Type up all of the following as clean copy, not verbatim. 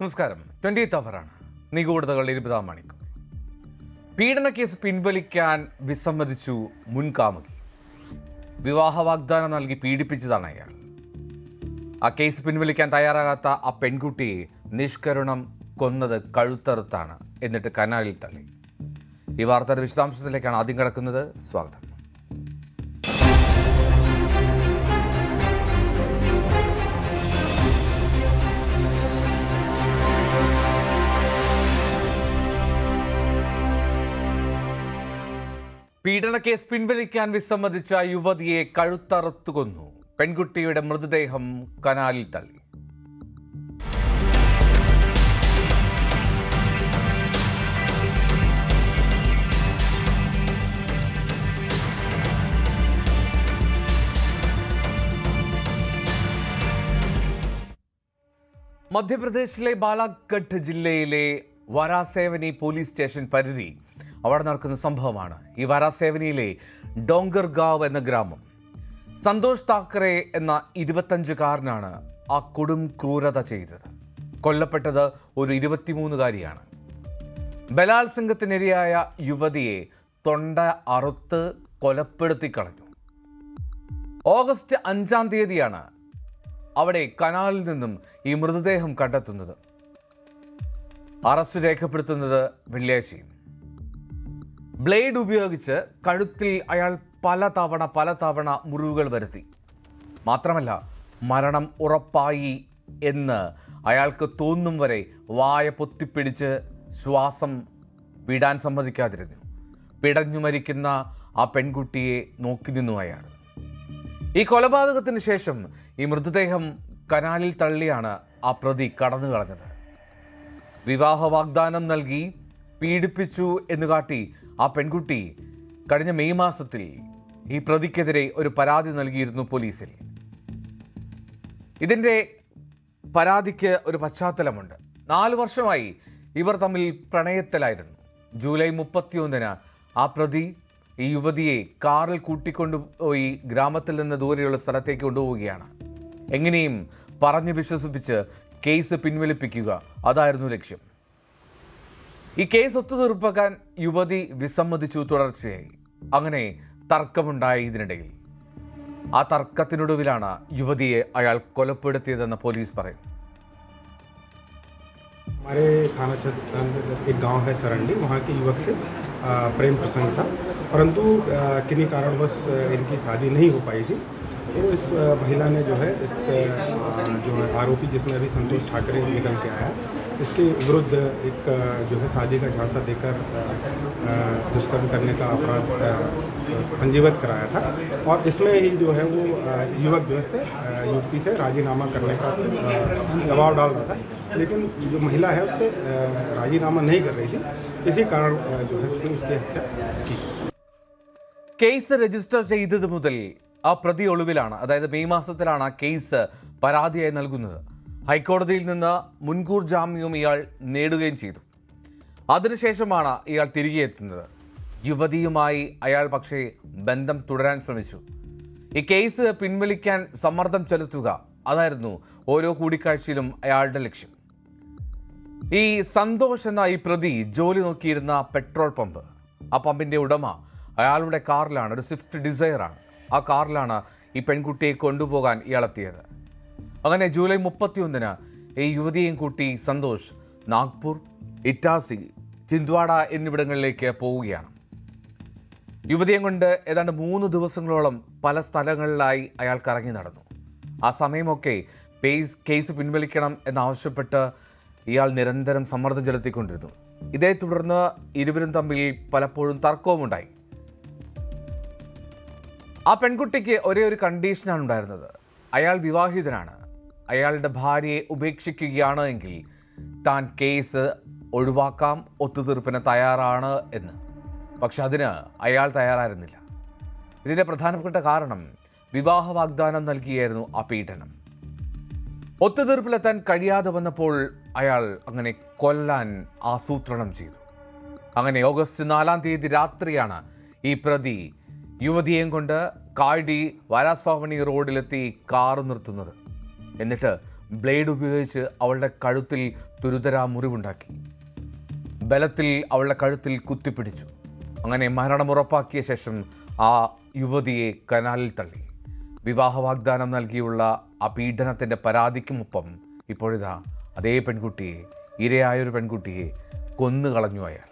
നമസ്കാരം. 20th അവറാണ് നിഗൂഢതകൾ 20-ാം മണിക്കൂർ. പീഡന കേസ് പിൻവലിക്കാൻ വിസമ്മതിച്ചു മുൻകാമുകി. വിവാഹ വാഗ്ദാനം നൽകി പീഡിപ്പിച്ചതാണ് അയാൾ. ആ കേസ് പിൻവലിക്കാൻ തയ്യാറാകാത്ത ആ പെൺകുട്ടിയെ നിഷ്കരുണം കൊന്നത് കഴുത്തറുത്താണ്, എന്നിട്ട് കനാലിൽ തള്ളി. ഈ വാർത്തയുടെ വിശദാംശത്തിലേക്കാണ് ആദ്യം കിടക്കുന്നത്. സ്വാഗതം. പീഡനക്കേസ് പിൻവലിക്കാൻ വിസമ്മതിച്ച യുവതിയെ കഴുത്തറുത്തു കൊന്നു. പെൺകുട്ടിയുടെ മൃതദേഹം കനാലിൽ തള്ളി. മധ്യപ്രദേശിലെ ബാലാഘട്ട് ജില്ലയിലെ വരാസേവനി പോലീസ് സ്റ്റേഷൻ പരിധി അവിടെ നടക്കുന്ന സംഭവമാണ്. ഈ വരാസേവനിയിലെ ഡോങ്കർഗാവ് എന്ന ഗ്രാമം. സന്തോഷ് താക്കറെ എന്ന 25-കാരനാണ് ആ കൊടും ക്രൂരത ചെയ്തത്. കൊല്ലപ്പെട്ടത് ഒരു 23-കാരിയാണ്. ബലാത്സംഗത്തിനിരയായ യുവതിയെ തൊണ്ട അറുത്ത് കൊലപ്പെടുത്തി കളഞ്ഞു. ഓഗസ്റ്റ് 5-ാം തീയതിയാണ് അവിടെ കനാലിൽ നിന്നും ഈ മൃതദേഹം കണ്ടെത്തുന്നത്. അറസ്റ്റ് രേഖപ്പെടുത്തുന്നത് വെള്ളിയാഴ്ചയും. ബ്ലേഡ് ഉപയോഗിച്ച് കഴുത്തിൽ അയാൾ പലതവണ മുറിവുകൾ വരുത്തി. മാത്രമല്ല, മരണം ഉറപ്പായി എന്ന് അയാൾക്ക് തോന്നും വരെ വായ പൊത്തിപ്പിടിച്ച് ശ്വാസം വിടാൻ സമ്മതിക്കാതിരുന്നു. പിടഞ്ഞു മരിക്കുന്ന ആ പെൺകുട്ടിയെ നോക്കി നിന്നു അയാൾ. ഈ കൊലപാതകത്തിന് ശേഷം ഈ മൃതദേഹം കനാലിൽ തള്ളിയാണ് ആ പ്രതി കടന്നു കളഞ്ഞത്. വിവാഹ വാഗ്ദാനം നൽകി പീഡിപ്പിച്ചു എന്ന് കാട്ടി ആ പെൺകുട്ടി കഴിഞ്ഞ മെയ് മാസത്തിൽ ഈ പ്രതിക്കെതിരെ ഒരു പരാതി നൽകിയിരുന്നു പോലീസിൽ. ഇതിൻ്റെ പരാതിക്ക് ഒരു പശ്ചാത്തലമുണ്ട്. 4 വർഷമായി ഇവർ തമ്മിൽ പ്രണയത്തിലായിരുന്നു. ജൂലൈ 31-ന് ആ പ്രതി ഈ യുവതിയെ കാറിൽ കൂട്ടിക്കൊണ്ടുപോയി ഗ്രാമത്തിൽ നിന്ന് ദൂരെയുള്ള സ്ഥലത്തേക്ക് കൊണ്ടുപോവുകയാണ്. എങ്ങനെയും പറഞ്ഞു വിശ്വസിപ്പിച്ച് കേസ് പിൻവലിപ്പിക്കുക, അതായിരുന്നു ലക്ഷ്യം. ഈ കേസ് ഒത്തുതീർപ്പാക്കാൻ യുവതി വിസമ്മതിച്ചു തുടർച്ചയായി. അങ്ങനെ തർക്കമുണ്ടായി. ഇതിനിടയിൽ ആ തർക്കത്തിനൊടുവിലാണ് യുവതിയെ അയാൾ കൊലപ്പെടുത്തിയതെന്ന് പോലീസ് പറയുന്നു. हमारे थाना क्षेत्र एक गांव है सरंडी, वहाँ के युवक से प्रेम प्रसंग था, परंतु किन्हीं कारणवश इनकी शादी नहीं हो पाई थी। तो इस महिला ने जो है इस जो आरोपी जिसमें अभी संतोष ठाकरे निकल के आया, इसके विरुद्ध एक जो है शादी का झांसा देकर दुष्कर्म करने का अपराध पंजीबद्ध कराया था। और इसमें ही जो है वो युवक जो है युवती से राजीनामा करने का दबाव डाल रहा था, लेकिन जो महिला है उससे राजीनामा नहीं कर रही थी। इसी कारण जो है उसने उसकी हत्या की. കേസ് രജിസ്റ്റർ ചെയ്തത് മുതൽ ആ പ്രതി ഒളിവിലാണ്. അതായത് മെയ് മാസത്തിലാണ് ആ കേസ് പരാതിയായി നൽകുന്നത്. ഹൈക്കോടതിയിൽ നിന്ന് മുൻകൂർ ജാമ്യവും ഇയാൾ നേടുകയും ചെയ്തു. അതിനുശേഷമാണ് ഇയാൾ തിരികെ എത്തുന്നത്. യുവതിയുമായി അയാൾ പക്ഷേ ബന്ധം തുടരാൻ ശ്രമിച്ചു. ഈ കേസ് പിൻവലിക്കാൻ സമ്മർദ്ദം ചെലുത്തുക, അതായിരുന്നു ഓരോ കൂടിക്കാഴ്ചയിലും അയാളുടെ ലക്ഷ്യം. ഈ സന്തോഷ് എന്ന ഈ പ്രതി ജോലി നോക്കിയിരുന്ന പെട്രോൾ പമ്പ്, ആ പമ്പിൻ്റെ ഉടമ അയാളുടെ കാറിലാണ്, ഒരു സ്വിഫ്റ്റ് ഡിസയറാണ്, ആ കാറിലാണ് ഈ പെൺകുട്ടിയെ കൊണ്ടുപോകാൻ ഇയാളെത്തിയത്. അങ്ങനെ ജൂലൈ 31-ന് ഈ യുവതിയെയും കൂട്ടി സന്തോഷ് നാഗ്പൂർ, ഇറ്റാസി, ചിന്ദ്വാഡ എന്നിവിടങ്ങളിലേക്ക് പോവുകയാണ്. യുവതിയെ കൊണ്ട് ഏതാണ്ട് 3 ദിവസങ്ങളോളം പല സ്ഥലങ്ങളിലായി അയാൾ കറങ്ങി നടന്നു. ആ സമയമൊക്കെ കേസ് പിൻവലിക്കണം എന്നാവശ്യപ്പെട്ട് ഇയാൾ നിരന്തരം സമ്മർദ്ദം ചെലുത്തിക്കൊണ്ടിരുന്നു. ഇതേ തുടർന്ന് ഇരുവരും തമ്മിൽ പലപ്പോഴും തർക്കവുമുണ്ടായി. ആ പെൺകുട്ടിക്ക് ഒരേ ഒരു കണ്ടീഷനാണ് ഉണ്ടായിരുന്നത്. അയാൾ വിവാഹിതനാണ്. അയാളുടെ ഭാര്യയെ ഉപേക്ഷിക്കുകയാണ് എങ്കിൽ താൻ കേസ് ഒഴിവാക്കാം, ഒത്തുതീർപ്പിന് തയ്യാറാണ് എന്ന്. പക്ഷെ അതിന് അയാൾ തയ്യാറായിരുന്നില്ല. ഇതിൻ്റെ പ്രധാനപ്പെട്ട കാരണം വിവാഹ വാഗ്ദാനം നൽകിയായിരുന്നു ആ പീഡനം. ഒത്തുതീർപ്പിലെത്താൻ കഴിയാതെ വന്നപ്പോൾ അയാൾ അങ്ങനെ കൊല്ലാൻ ആസൂത്രണം ചെയ്തു. അങ്ങനെ ഓഗസ്റ്റ് 4-ാം തീയതി രാത്രിയാണ് ഈ പ്രതി യുവതിയെയും കൊണ്ട് കാഴ്ഡി വരാസോവണി റോഡിലെത്തി കാറ് നിർത്തുന്നത്. എന്നിട്ട് ബ്ലേഡ് ഉപയോഗിച്ച് അവളുടെ കഴുത്തിൽ തുരുതരാ മുറിവുണ്ടാക്കി. ബലത്തിൽ അവളുടെ കഴുത്തിൽ കുത്തിപ്പിടിച്ചു. അങ്ങനെ മരണമുറപ്പാക്കിയ ശേഷം ആ യുവതിയെ കനാലിൽ തള്ളി. വിവാഹ വാഗ്ദാനം നൽകിയുള്ള ആ പീഡനത്തിൻ്റെ പരാതിക്കുമൊപ്പം ഇപ്പോഴിതാ അതേ പെൺകുട്ടിയെ, ഇരയായൊരു പെൺകുട്ടിയെ കൊന്നുകളഞ്ഞു അയാൾ.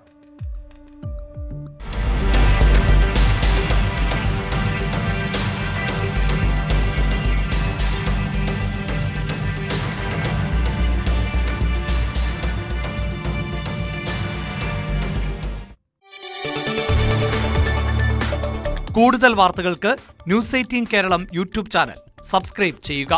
കൂടുതൽ വാർത്തകൾക്ക് news 18 Keralam YouTube channel subscribe ചെയ്യുക.